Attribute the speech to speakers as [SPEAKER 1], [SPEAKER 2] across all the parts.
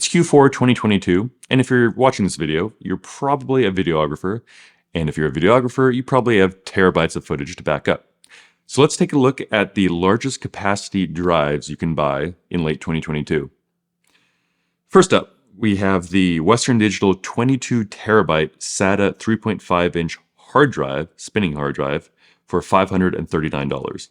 [SPEAKER 1] It's Q4 2022, and if you're watching this video, you're probably a videographer, and if you're a videographer, you probably have terabytes of footage to back up. So let's take a look at the largest capacity drives you can buy in late 2022. First up, we have the Western Digital 22 terabyte SATA 3.5-inch hard drive, spinning hard drive, for $539.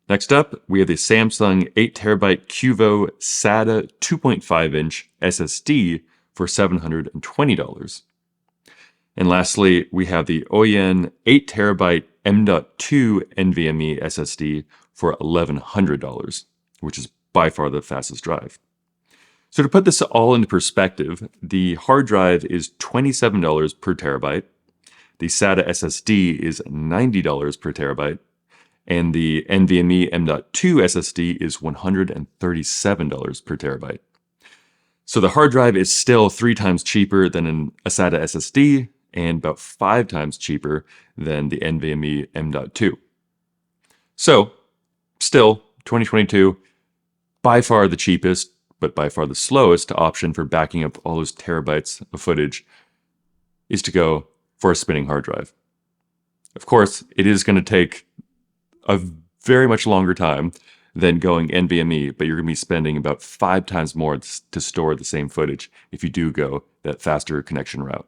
[SPEAKER 1] Next up, we have the Samsung 8TB QVO SATA 2.5-inch SSD for $720. And lastly, we have the Oyen 8TB M.2 NVMe SSD for $1,100, which is by far the fastest drive. So to put this all into perspective, the hard drive is $27 per terabyte, the SATA SSD is $90 per terabyte, and the NVMe M.2 SSD is $137 per terabyte. So the hard drive is still 3 times cheaper than a SATA SSD and about 5 times cheaper than the NVMe M.2. So still, 2022, by far the cheapest, but by far the slowest option for backing up all those terabytes of footage is to go for a spinning hard drive. Of course, it is going to take a very much longer time than going NVMe, but you're going to be spending about 5 times more to store the same footage if you do go that faster connection route.